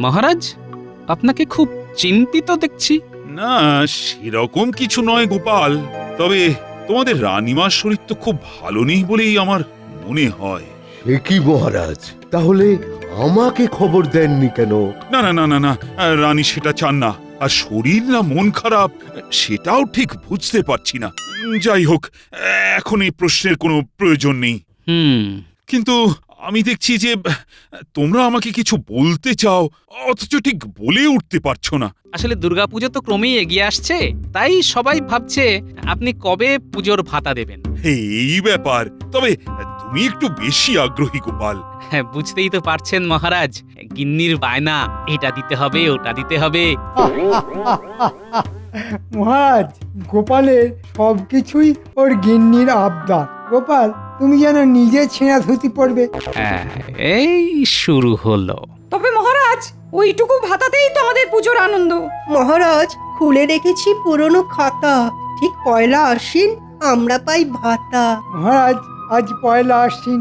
মহারাজ, আপনাকে খুব চিন্তিত দেখছি। না, সেরকম কিছু নয় গোপাল। তবে তোমাদের রানীমার শরীর তো খুব ভালো নেই বলেই আমার মনে হয়। সে কি মহারাজ, তাহলে আমাকে খবর দেননি কেন? না না না না না, রানী সেটা চান না। আর শরীর না মন খারাপ সেটাও ঠিক বুঝতে পারছি না। যাই হোক, এখন এই প্রশ্নের কোনো প্রয়োজন নেই। কিন্তু আমি দেখছি যে তোমরা আমাকে কিছু বলতে চাও, অথচ ঠিক বলে উঠতে পারছো না। আসলে দুর্গাপুজো তো ক্রমেই এগিয়ে আসছে, তাই সবাই ভাবছে আপনি কবে পুজোর ভাতা দেবেন। এই ব্যাপার। তবে তুমি একটু বেশি আগ্রহী গোপাল। হ্যাঁ, বুঝতেই তো পারছেন মহারাজ, গিন্নির বায়না, এটা দিতে হবে ওটা দিতে হবে। মহারাজ, গোপালের সবকিছুই ওর গিন্নির আবদার। গোপাল, তুমি যেন নিজে ছেঁড়া ধুতি পড়বে। হ্যাঁ, এই শুরু হলো। তবে মহারাজ, ওইটুকু ভাতাতেই তো আমাদের পুজোর আনন্দ। মহারাজ, খুলে রেখেছি পুরনো খাতা। ঠিক পয়লা আশ্বিন আমরা পাই ভাতা। মহারাজ, আজ পয়লা আশ্বিন,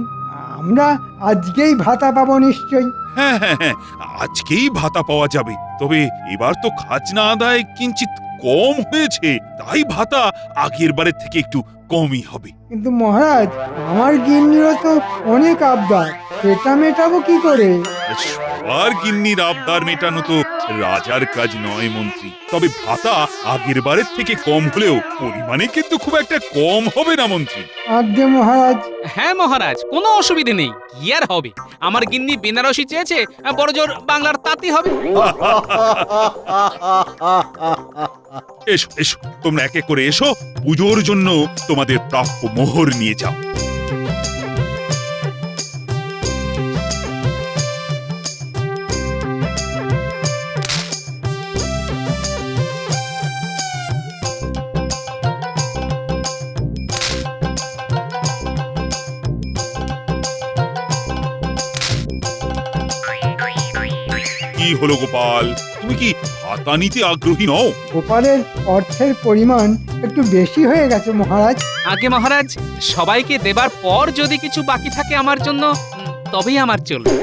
আমরা আজকেই ভাতা পাবো নিশ্চয়ই। হ্যাঁ হ্যাঁ হ্যাঁ, আজকেই ভাতা পাওয়া যাবে। তবে এবার তো খাজনা আদায় কিঞ্চিত কম হয়েছে, তাই ভাতা আগের বারের থেকে একটু কমই হবে। কিন্তু মহারাজ, আমার গিন্নিরও তো অনেক আবদার, সেটা মেটাবো কি করে? সবার গিন্নির আবদার মেটানো তো রাজার কাজ নয় মন্ত্রী। তবে ভাতা আগের বারের থেকে কম হলেও পরিমাণে কিন্তু খুব একটা কম হবে না মন্ত্রী। আজ্ঞে মহারাজ। হ্যাঁ মহারাজ, কোনো অসুবিধে নেই। কি আর হবে, আমার গিন্নি বেনারসি চেয়েছে, বড় জোর বাংলার তাঁতি হবে। এসো এসো, তোমরা একে করে এসো, পুজোর জন্য তোমাদের প্রাপ্য মোহর নিয়ে যাও। কি হলো গোপাল, তুমি কি ভাতা নিতে আগ্রহী নও? গোপালের অর্থের পরিমাণ একটু বেশি হয়ে গেছে মহারাজ। আগে মহারাজ, সবাইকে দেবার পর যদি কিছু বাকি থাকে আমার জন্য, তবেই আমার চলবে।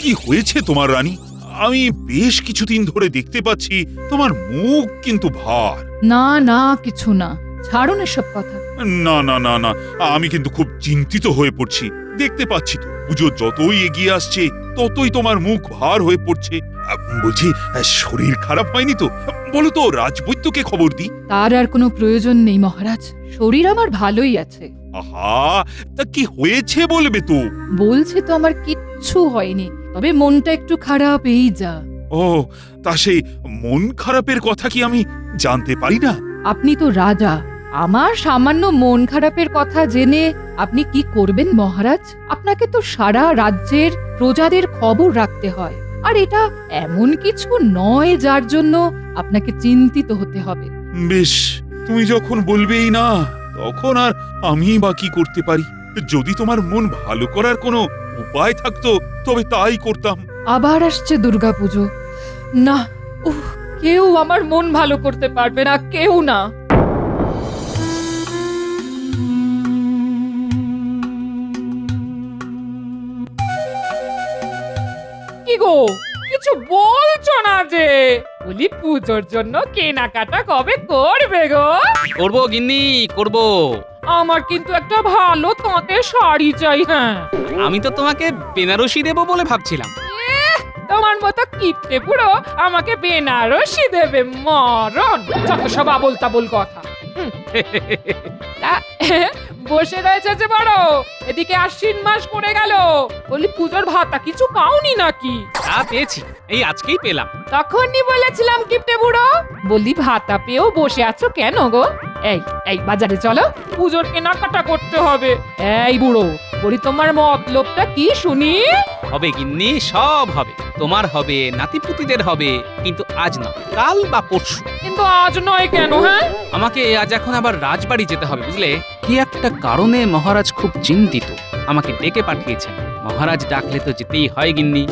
কি হয়েছে তোমার রানী? আমি বেশ কিছুদিন ধরে দেখতে পাচ্ছি তোমার মুখ কিন্তু ভার। না না, কিছু না, ছাড়ুন এসব কথা। না না না না, আমি কিন্তু খুব চিন্তিত হয়ে পড়ছি। দেখতে পাচ্ছি তো পুজো যতই এগিয়ে আসছে ততই তোমার মুখ ভার হয়ে পড়ছে। বলছি, শরীর খারাপ হয়নি তো? বলো তো, রাজবৈদ্যকে খবর দিই। তার আর কোনো প্রয়োজন নেই মহারাজ, শরীর আমার ভালোই আছে। আহা, তা কি হয়েছে বলবে তো? বলছে তো আমার কিচ্ছু হয়নি, তবে মনটা একটু খারাপ, এই যা। ও, তা সেই মন খারাপের কথা কি আমি জানতে পারি না? আপনি তো রাজা, আমার সামান্য মন খারাপের কথা জেনে আপনি কি করবেন মহারাজ? আপনাকে তো সারা রাজ্যের প্রজাদের খবর রাখতে হয়, আর এটা এমন কিছু নয় যার জন্য আপনাকে চিন্তিত হতে হবে। বেশ, তুমি যখন বলবেই না, তখন আর আমি বা কি করতে পারি? যদি তোমার মন ভালো করার কোনো উপায় থাকতো তবে তাই করতাম। আবার আসছে দুর্গাপুজো, না, কেউ আমার মন ভালো করতে পারবে না, কেউ না। কি গো, কিছু বলছো না যে? বলি, পুজোর জন্য কেনাকাটা কবে করবে গো? করবো গিন্নি, করবো। আমার কিন্তু একটা ভালো তাঁতের শাড়ি চাই। হ্যাঁ, আমি তো তোমাকে বেনারসি দেবো বলে ভাবছিলাম। তোমার মতো কিপটে পুরো আমাকে বেনারসি দেবে? মরণ, যত সব আবোল তাবোল কথা। তা, বসে রয়েছে যে বড়, এদিকে আশ্বিন মাস পড়ে গেল, বলি পুজোর ভাতা কিছু পাওনি নাকি? তা পেয়েছি, এই আজকেই পেলাম। তখনই বলেছিলাম কিপটে বুড়ো, বলি ভাতা পেয়েও বসে আছো কেন গো? এই এই বাজারে চলো, পুজোর কেনাকাটা করতে হবে। এই বুড়ো, বলি তোমার মতলবটা কি শুনি? হবে গিন্নি, সব হবে। তোমার হবে, নাতিপুতিদের হবে, কিন্তু আজ না, কাল বা পরশু। কিন্তু আজ নয় কেন? হ্যাঁ, আমাকে আজ এখন আবার রাজবাড়ি যেতে হবে, বুঝলে? কি একটা কারণে মহারাজ খুব চিন্তিত, আমাকে ডেকে পাঠিয়েছেন। মহারাজ ডাকলে তো যেতেই হয় গিন্নি।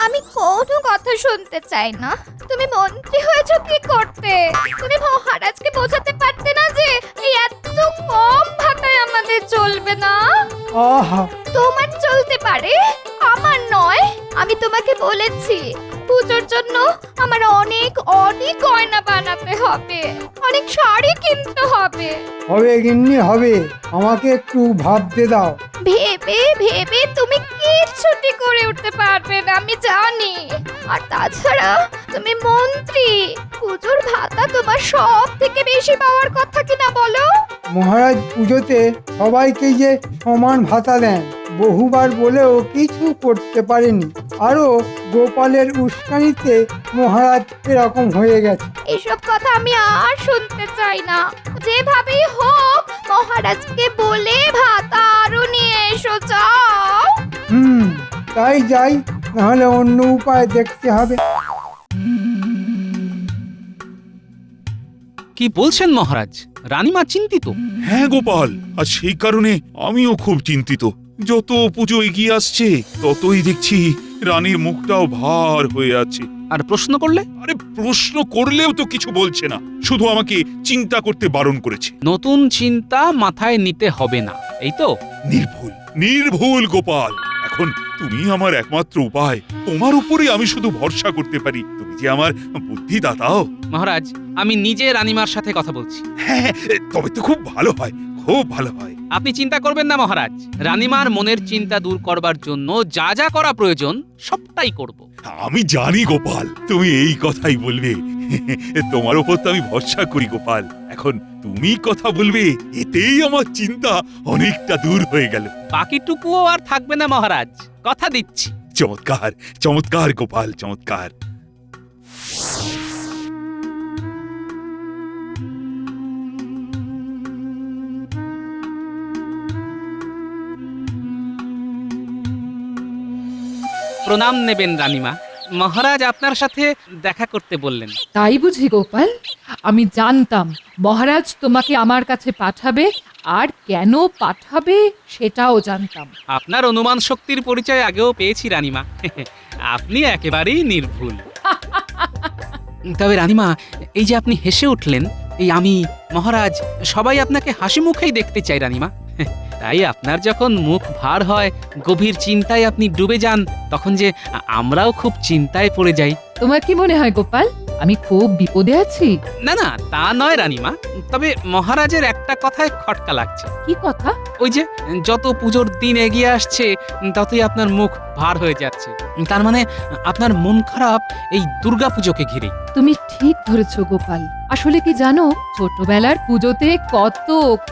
আমি কোন কোনো কথা শুনতে চাই না। তুমি মন্ত্রী হয়েছো কি করতে? তুমি মহারাজকে বোঝাতে পারতে না যে এই এত কম ভাতায় আমাদের চলবে না? আহা, তোমার চলতে পারে, আমার নয়। আমি তোমাকে বলেছি পুজোর জন্য আমার অনেক অনেক গয়না বানাতে হবে, অনেক শাড়ি কিনতে হবে। হবে গিন্নি হবে, আমাকে একটু ভাবতে দাও। ভেবে ভেবে তুমি কিচ্ছুটি করে উঠতে পারবে না, আমি জানি। আর তাছাড়া তুমি মন্ত্রী, পুজোর ভাতা তোমার সব থেকে বেশি পাওয়ার কথা কিনা বলো? মহারাজ পুজোতে সবাইকে যে সমান ভাতা দেন, বহুবার বলেও কিছু করতে পারেনি। আরো গোপালের উস্কানিতে মহারাজ এরকম হয়ে গেছে। এসব কথা আমি আর শুনতে চাই না। যেভাবেই হোক মহারাজকে বলে ভাতা আরো নিয়ে এসো, যাও। তাই যাই, নাহলে অন্য উপায় দেখতে হবে। কি বলছেন মহারাজ? রানীমা চিন্তিত? হ্যাঁ গোপাল, আর সেই কারণে আমিও খুব চিন্তিত। যত পুজো এগিয়ে আসছে ততই দেখছি রানীর মুখটাও ভার হয়ে আছে। আর প্রশ্ন করলে? আরে প্রশ্ন করলেও তো কিছু বলছে না, শুধু আমাকে চিন্তা করতে বারণ করেছে। নতুন চিন্তা মাথায় নিতে হবে না, এই তো? নির্ভুল নির্ভুল গোপাল, এখন তুমি আমার একমাত্র উপায়। তোমার উপরে আমি শুধু ভরসা করতে পারি। তুমি যে আমার বুদ্ধিদাতাও। মহারাজ, আমি নিজে রানীমার সাথে কথা বলছি। হ্যাঁ, তবে তো খুব ভালো হয়, খুব ভালো হয়। আপনি চিন্তা করবেন না মহারাজ, রানীমার মনের চিন্তা দূর করবার জন্য যা যা করা প্রয়োজন সবটাই করব। আমি জানি গোপাল, তুমি এই কথাই বলবে। তোমার উপর তো আমি ভরসা করি গোপাল। এখন তুমি কথা বলবে, এতেই আমার চিন্তা অনেকটা দূর হয়ে গেল। বাকিটুকুও আর থাকবে না মহারাজ, কথা দিচ্ছি। চমৎকার চমৎকার গোপাল, চমৎকার। প্রণাম নেবেন রানীমা, মহারাজ আপনার সাথে দেখা করতে বললেন। তাই বুঝি গোপাল? আমি জানতাম মহারাজ তোমাকে আমার কাছে পাঠাবে, আর কেন পাঠাবে সেটাও জানতাম। আপনার অনুমান শক্তির পরিচয় আগেও পেয়েছি রানীমা। আপনি একেবারেই নির্ভুল। তবে রানীমা, এই যে আপনি হেসে উঠলেন, এই আমি, মহারাজ, সবাই আপনাকে হাসি মুখেই দেখতে চাই রানীমা। তাই আপনার যখন মুখ ভার হয়, গভীর চিন্তায় আপনি ডুবে যান, তখন যে আমরাও খুব চিন্তায় পড়ে যাই। তোমার কি মনে হয় গোপাল, আমি খুব বিপদে আছি? না না, তা নয় রানীমা, তবে মহারাজের একটা কথায় খটকা লাগছে। কি কথা? ওই যে যত পুজোর দিন এগিয়ে আসছে ততই আপনার মুখ ভার হয়ে যাচ্ছে। তার মানে আপনার মন খারাপ এই দুর্গাপুজোকে ঘিরে। তুমি ঠিক ধরেছো গোপাল। আসলে কি জানো, ছোটবেলার পুজোতে কত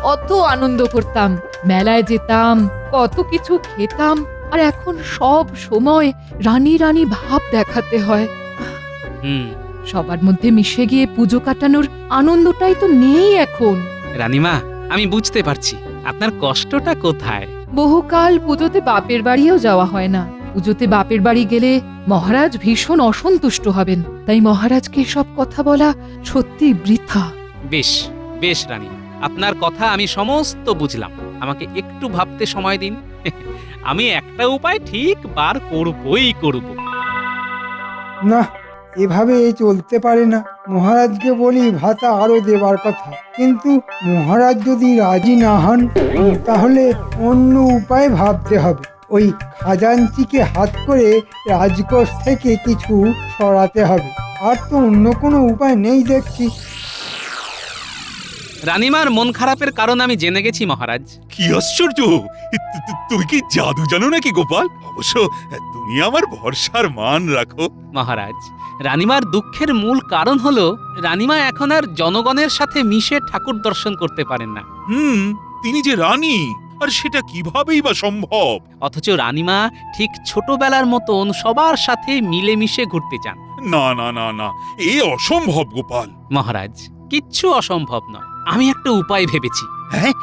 কত আনন্দ করতাম, মেলায় যেতাম, কত কিছু খেতাম, আর এখন সব সময় রানী রানী ভাব দেখাতে হয়। সবার মধ্যে মিশে গিয়ে পুজো কাটানোর আনন্দটাই তো নেই এখন। রানীমা, আমি বুঝতে পারছি আপনার কষ্টটা কোথায়। বহুকাল পুজোতে বাপের বাড়িও যাওয়া হয় না। পুজোতে বাপের বাড়ি গেলে মহারাজ ভীষণ অসন্তুষ্ট হবেন, তাই মহারাজকে সব কথা বলা সত্যি বৃথা। বেশ বেশ রানীমা, আপনার কথা আমি সমস্ত বুঝলাম। আমাকে একটু ভাবতে সময় দিন। আমি একটা উপায় ঠিক বার করবই করব। না, এভাবে চলতে পারে না। মহারাজকে বলি ভাতা আরো দেবার কথা, কিন্তু মহারাজ যদি রাজি না হন, তাহলে অন্য উপায় ভাবতে হবে। ওই খাজাঞ্চিকে হাত করে রাজকোষ থেকে কিছু সরাতে হবে। আর তো অন্য কোনো উপায় নেই দেখছি। রানীমার মন খারাপের কারণ আমি জেনে গেছি মহারাজ। কি আশ্চর্য! তুমি কি জাদু জানো নাকি গোপাল? অবশ্য তুমি আমার ভরসার মান রাখো। মহারাজ, রানীমার দুঃখের মূল কারণ হলো রানীমা এখন আর জনগণের সাথে মিশে ঠাকুর দর্শন করতে পারেন না। তিনি যে রানী, আর সেটা কিভাবেই বা সম্ভব? অথচ রানীমা ঠিক ছোটবেলার মতন সবার সাথে মিলেমিশে ঘুরতে চান। না না না না, এ অসম্ভব গোপাল। মহারাজ, কিচ্ছু অসম্ভব নয়, আমি একটা উপায় ভেবেছি। হ্যাঁ,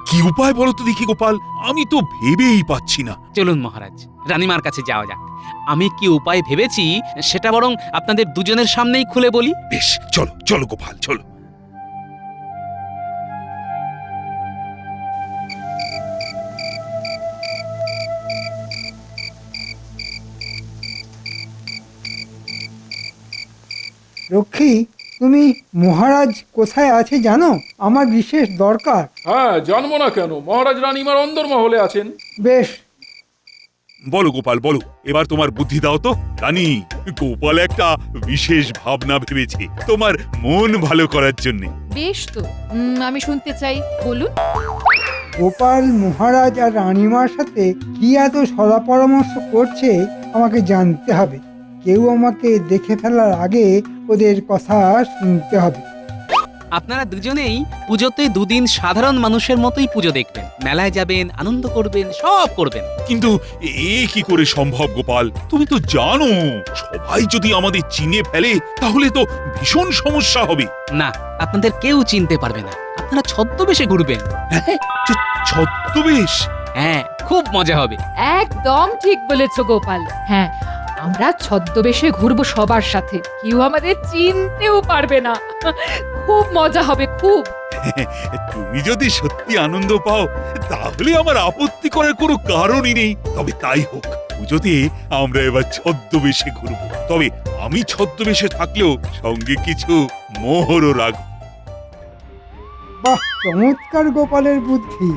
কি উপায় বলো তো দেখি গোপাল, আমি তো ভেবেই পাচ্ছি না। চলুন মহারাজ, রানীমার কাছে যাওয়া যাক। আমি কি উপায় ভেবেছি সেটা বরং আপনাদের দুজনের সামনেই খুলে বলি। বেশ, চলো চলো গোপাল, চলো। লক্ষ্মী, তুমি মহারাজ কোথায় আছে জানো? আমার বিশেষ দরকার। হ্যাঁ, জানবো না কেন? মহারাজ রানীমার অন্দরমহলে আছেন। বেশ, বলো গোপাল বলো, এবার তোমার বুদ্ধি দাও তো। রানী, গোপাল একটা বিশেষ ভাবনা ভেবেছে তোমার মন ভালো করার জন্য। বেশ তো, আমি শুনতে চাই, বলুন। গোপাল মহারাজ আর রানীমার সাথে কি এত সলা পরামর্শ করছে আমাকে জানতে হবে। কেউ আমাকে দেখে ফেলার আগে ওদের কথা শুনতে হবে। আপনারা দুজনেই পুজোতে দুদিন সাধারণ মানুষের মতোই পুজো দেখবেন, মেলায় যাবেন, আনন্দ করবেন, সব করবেন। কিন্তু এ কি করে সম্ভব গোপাল? তুমি তো জানো সবাই যদি আমাদের চিনে ফেলে তাহলে তো ভীষণ সমস্যা হবে। না, আপনাদের কেউ চিনতে পারবে না। আপনারা ছদ্মবেশে ঘুরবেন। ছদ্মবেশ? হ্যাঁ, খুব মজা হবে। একদম ঠিক বলেছো গোপাল। হ্যাঁ, আমরা ছদ্মবেশে ঘুরবো সবার সাথে, কেউ আমাদের চিনতেও পারবে না। খুব মজা হবে, খুব। তুমি যদি সত্যি আনন্দ পাও তাহলে আমার আপত্তি করার কোনো কারণই নেই। তবে তাই হোক, পুজোতে আমরা এবার ছদ্মবেশে ঘুরবো। তবে আমি ছদ্মবেশে থাকলেও সঙ্গে কিছু মোহরও রাখবো। বাহ, চমৎকার গোপালের বুদ্ধি।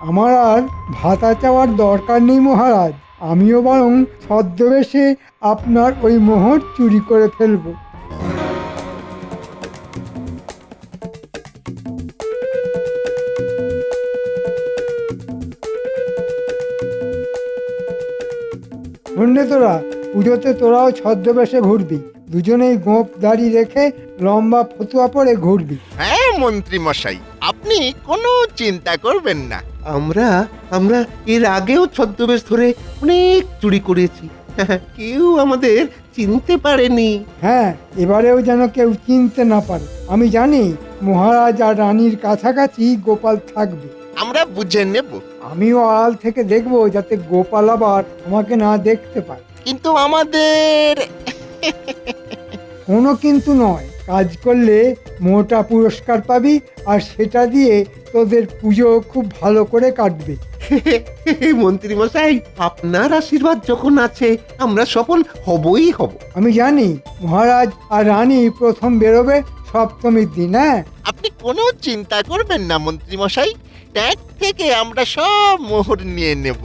আমার আর ভাতা চাওয়ার দরকার নেই মহারাজ, আমিও বরং ছদ্মবেশে আপনার ওই মোহর চুরি করে ফেলবো। শুনলে তোরা, পুজোতে তোরাও ছদ্মবেশে ঘুরবি। দুজনেই গোঁফ দাড়ি রেখে লম্বা ফতুয়া পরে ঘুরবি। হ্যাঁ মন্ত্রী মশাই, আপনি কোনো চিন্তা করবেন না। আমরা আমরা এর আগেও ছদ্মবেশ ধরে অনেক চুরি করেছি। কেউ আমাদের চিনতে পারেনি। হ্যাঁ, এবারেও যেন কেউ চিনতে না পারে। আমি জানি মহারাজ আর রানীর কাছাকাছি গোপাল থাকবে। আমরা বুঝে নেব। আমিও আড়াল থেকে দেখবো যাতে গোপাল আবার আমাকে না দেখতে পায়। কিন্তু আমাদের কোনো কিন্তু নয়, কাজ করলে মোটা পুরস্কার পাবি, আর সেটা দিয়ে তোদের পুজো খুব ভালো করে কাটবে। মন্ত্রী মশাই, আপনার আশীর্বাদ যখন আছে আমরা সফল হবই হব। আমি জানি মহারাজ আর রানী প্রথম বেরোবে সপ্তমীর দিন। হ্যাঁ, আপনি কোনো চিন্তা করবেন না মন্ত্রী মশাই, ট্যাগ থেকে আমরা সব মোহর নিয়ে নেব।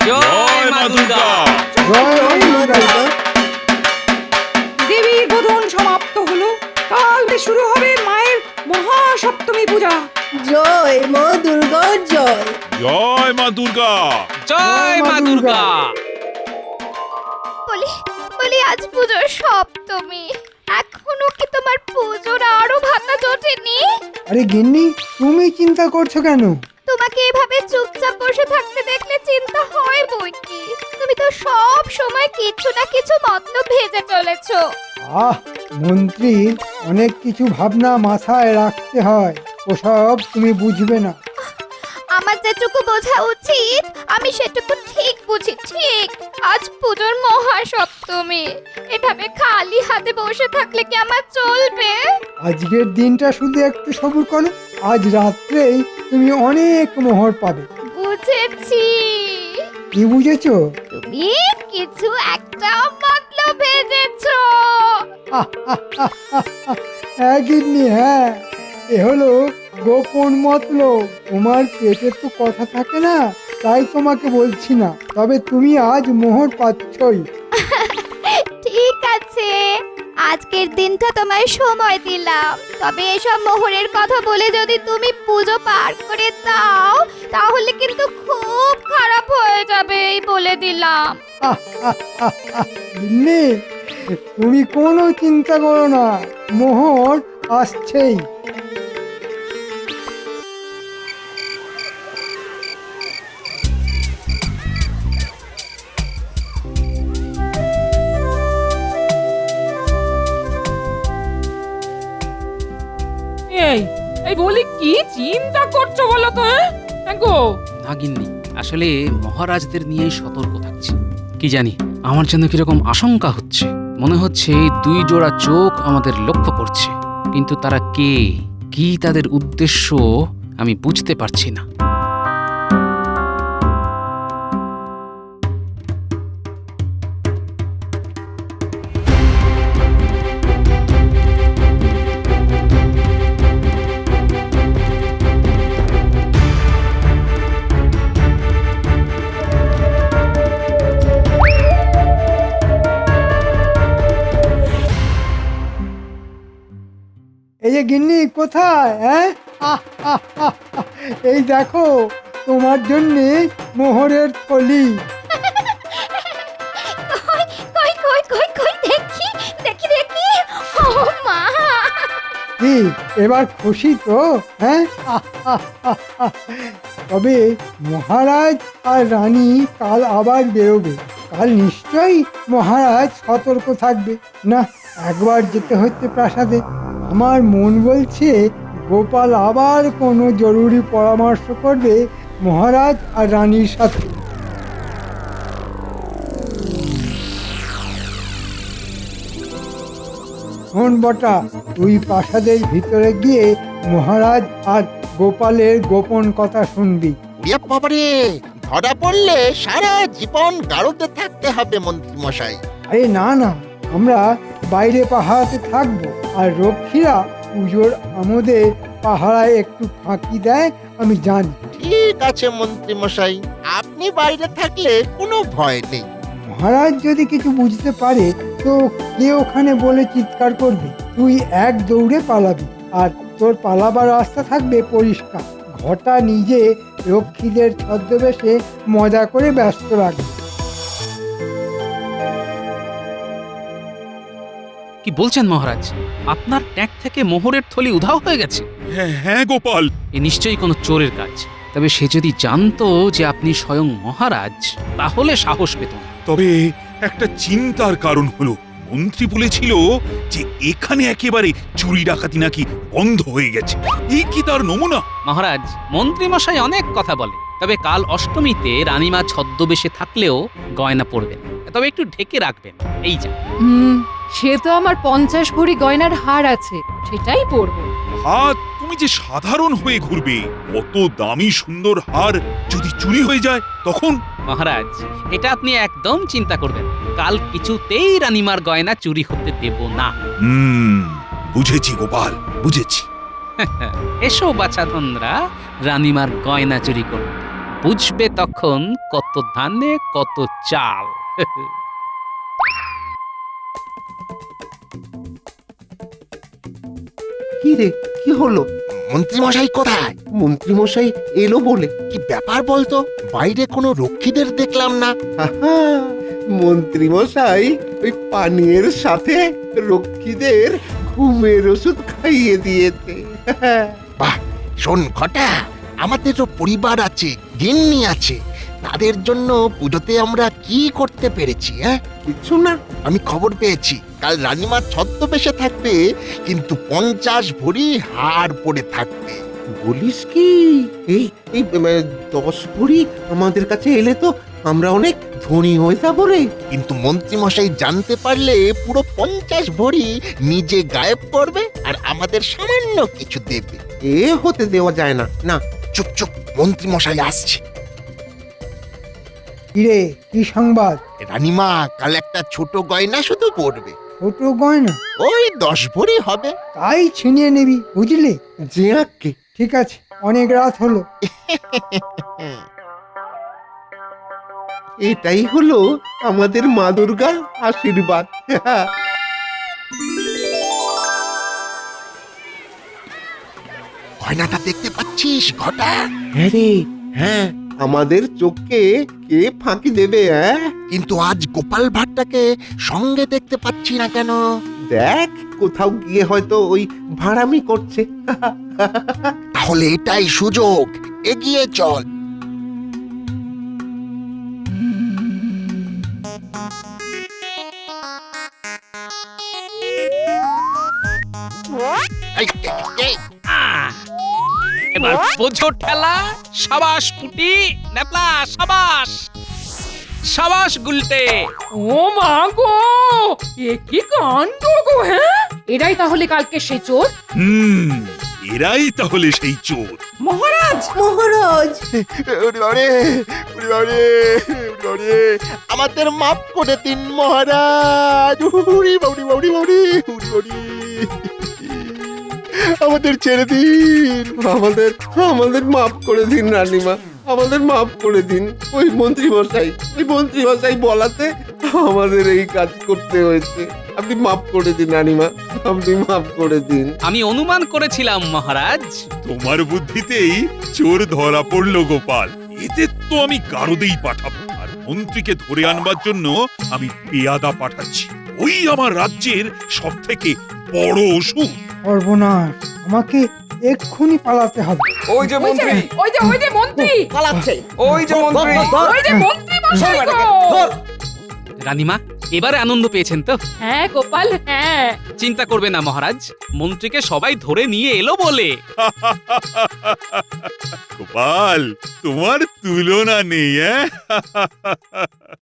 জয় মা দুর্গা। জয় মা দুর্গা। দেবীর বোধন সমাপ্ত হলো। কাল শুরু হবে মায়ের মহাসপ্তমী পূজা। জয় মা দুর্গা জয়। জয় মা দুর্গা। জয় মা দুর্গা। বলি বলি আজ পুজোর সপ্তমী, এখনো কি তোমার পুজোর আরো ভাতা জোটেনি? আরে গিন্নি, তুমি চিন্তা করছো কেন? তোমাকে এভাবে চুপচাপ বসে থাকতে দেখলে চিন্তা হয় বই কি। তুমি তো সব সময় কিছু না কিছু মতলব ভেজে চলেছো। মন্ত্রীর অনেক কিছু ভাবনা মাথায় রাখতে হয়, ওসব তুমি বুঝবে না। আমার যেটুকু বোঝা উচিত আমি সেটুকু ঠিক বুঝি। ঠিক আজ পুজোর মহাসপ্তমী, এভাবে খালি হাতে বসে থাকলে কি আমার চলবে? আজকের দিনটা শুধু একটু সবুর করো, আজ রাত্রেই তুমি অনেক মোহর পাবে। বুঝেছি। কি বুঝেছো? তুমি কিছু একটা মতলব ভেজেছো। হ্যাঁ গিন্নি, হ্যাঁ, এ হলো গোপন মতলব। তোমার পেটে তো কথা থাকে না, তাই তোমাকে বলছি না, তবে তুমি আজ মোহর পাচ্ছই। ঠিক আছে, আজকের দিনটা তোমায় সময় দিলাম, তবে এসব মোহরের কথা বলে যদি তুমি পুজো পার করে দাও তাহলে কিন্তু খুব খারাপ হয়ে যাবে, এই বলে দিলাম। গিন্নি, তুমি কোনো চিন্তা করো না, মোহর আসছেই। এই এই বলি, কি চিন্তা করছো বলো তো? হ্যাঁ গো, না গিন্নি, আসলে মহারাজদের নিয়েই সতর্ক থাকছি। কি জানি, আমার জন্য কিরকম আশঙ্কা হচ্ছে। মনে হচ্ছে দুই জোড়া চোখ আমাদের লক্ষ্য করছে, কিন্তু তারা কে, কি তাদের উদ্দেশ্য আমি বুঝতে পারছি না। এই যে গিন্নি কোথায়, হ্যাঁ? এই দেখো তোমার জন্যে মোহরের থলি। কই কই কই কই দেখি দেখি দেখি, ও মা! কি এবার খুশি তো, হ্যাঁ? তবে মহারাজ আর রানী কাল আবার বেরোবে। কাল নিশ্চয়ই মহারাজ সতর্ক থাকবে। না, একবার যেতে হচ্ছে প্রাসাদে। আমার মন বলছে গোপাল আবার কোনো জরুরি পরামর্শ করবে মহারাজ আর রানীর সাথে। শোন বটা, তুই প্রাসাদের ভিতরে গিয়ে মহারাজ আর গোপালের গোপন কথা শুনবি। ইয়ে বাবারে, ধরা পড়লে সারা জীবন গাড়োতে থাকতে হবে মন্ত্রী মশাই। আরে না না, আমরা বাইরে পাহারাতে থাকবো, আর রক্ষীরা পুজোর আমোদে পাহারায় একটু ফাঁকি দেয়, আমি জানি। ঠিক আছে মন্ত্রী মশাই, আপনি বাইরে থাকলে কোনো ভয় নেই। মহারাজ যদি কিছু বুঝতে পারে তো কে ওখানে বলে চিৎকার করবে, তুই এক দৌড়ে পালাবি, আর তোর পালাবার রাস্তা থাকবে পরিষ্কার। ঘটা নিজে রক্ষীদের ছদ্মবেশে মজা করে ব্যস্ত রাখবে। কি বলছেন মহারাজ? আপনার ট্যাঙ্ক থেকে মোহরের থলি উধাও হয়ে গেছে? হ্যাঁ হ্যাঁ গোপাল, এ নিশ্চয়ই কোনো চোরের কাজ। তবে সে যদি জানতো যে আপনি স্বয়ং মহারাজ, তাহলে সাহস পেত না। তবে একটা চিন্তার কারণ হলো, মন্ত্রী বলেছিল যে এখানে একেবারে চুরি ডাকাতি নাকি বন্ধ হয়ে গেছে। এই কি তার নমুনা? মহারাজ, মন্ত্রী মশাই অনেক কথা বলে, তবে কাল অষ্টমীতে রানীমা ছদ্মবেশে থাকলেও গয়না পরবেন, তবে একটু ঢেকে রাখবেন, এই যা। সে তো আমার 50 ভরি গয়নার হার আছে, সেটাই পরবো। হাত তুমি যে সাধারণ হয়ে ঘুরবে, অত দামি সুন্দর হার যদি চুরি হয়ে যায় তখন? মহারাজ, এটা আপনি একদম চিন্তা করবেন, কাল কিছুতেই রানীমার গয়না চুরি হতে দেব না। বুঝেছি গোপাল, বুঝেছি। এসো বাছাধনরা, রানীমার গয়না চুরি করতে, বুঝবে তখন কত ধানে কত চাল। কি রে, কি হলো? মন্ত্রী মশাই কোথায়? মন্ত্রী মশাই এলো বলে? কি ব্যাপার বলতো, বাইরে কোনো রক্ষীদের দেখলাম না। আহা, মন্ত্রী মশাই ওই পানীয়ের সাথে রক্ষীদের ঘুমের ওষুধ খাইয়ে দিয়েছে। বাহ, শোন ঘটা, আমাদেরও পরিবার আছে, গিন্নি আছে, তাদের জন্য পুজোতে আমরা কি করতে পেরেছি? হ্যাঁ, কিছু না। আমি খবর পেয়েছি কাল রানীমা ছদ্মবেশে থাকবে, কিন্তু 50 ভরি হার পরে থাকবে। বলিস কি? এই এই 10 ভরি আমাদের কাছে এলে তো আমরা অনেক ধনী হয়ে যাবো রে। কিন্তু মন্ত্রী মশাই জানতে পারলে পুরো 50 ভরি নিজে গায়েব করবে আর আমাদের সামান্য কিছু দেবে। এ হতে দেওয়া যায় না। না, চুপ চুপ, মন্ত্রী মশাই আসছে। কিরে, কি সংবাদ? রানীমা কাল একটা ছোট গয়না শুধু পরবে, ছোট গয়না? ওই 10 ভরি হবে। তাই ছিনিয়ে নিবি, বুঝলি? যে আঁকে। ঠিক আছে, অনেক রাত হলো। এটাই হলো আমাদের মা দুর্গার আশীর্বাদ। গয়নাটা দেখতে পাচ্ছিস ঘটা? হ্যাঁ রে, হ্যাঁ, আমাদের চোখকে কে ফাঁকি দেবে? হ্যাঁ, কিন্তু আজ গোপাল ভাটটাকে সঙ্গে দেখতে পাচ্ছি না কেন? দেখ, কোথাও গিয়ে হয়তো ওই ভাড়ামি করছে। তাহলে এটাই সুযোগ, এগিয়ে চল। এই, এই, এবার বোঝো ঠেলা, সাবাস পুটি। ন্যাপলা সাবাস সাবাস গুলটে। ও মা গো, এ কি কাণ্ড গো! হ্যাঁ, এরাই তাহলে কালকে সে চোর? এরাই তাহলে সেই চোর। মহারাজ, মহারাজ আমাদের মাফ করে দিন মহারাজ। উড়ি বাউরি বাউরি বাউরি উড়ি বাউরি। আমাদের ছেড়ে দিন। আমাদের মাফ করে দিন রানীমা, আমাদের মাফ করে দিন। ওই মন্ত্রী মশাই বলাতে আমাদের এই কাজ করতে হয়েছে। আপনি মাফ করে দিন রানীমা, আপনি মাফ করে দিন। আমি অনুমান করেছিলাম মহারাজ। তোমার বুদ্ধিতেই চোর ধরা পড়লো গোপাল। এতে তো আমি গারদেই পাঠাবো, আর মন্ত্রীকে ধরে আনবার জন্য আমি পেয়াদা পাঠাচ্ছি। ওই আমার রাজ্যের সব থেকে বড় ওষুধ। সর্বনাশ, আমাকে এক্ষুনি পালাতে হবে। ওই যে মন্ত্রী, ওই যে মন্ত্রী, পালাচ্ছে। ওই যে মন্ত্রী। ওই যে মন্ত্রী মশাই গো! রানীমা, এবারে আনন্দ পেয়েছেন তো? হ্যাঁ গোপাল, হ্যাঁ। চিন্তা করবে না মহারাজ, মন্ত্রীকে সবাই ধরে নিয়ে এলো বলে। গোপাল, তোমার তুলনা নেই।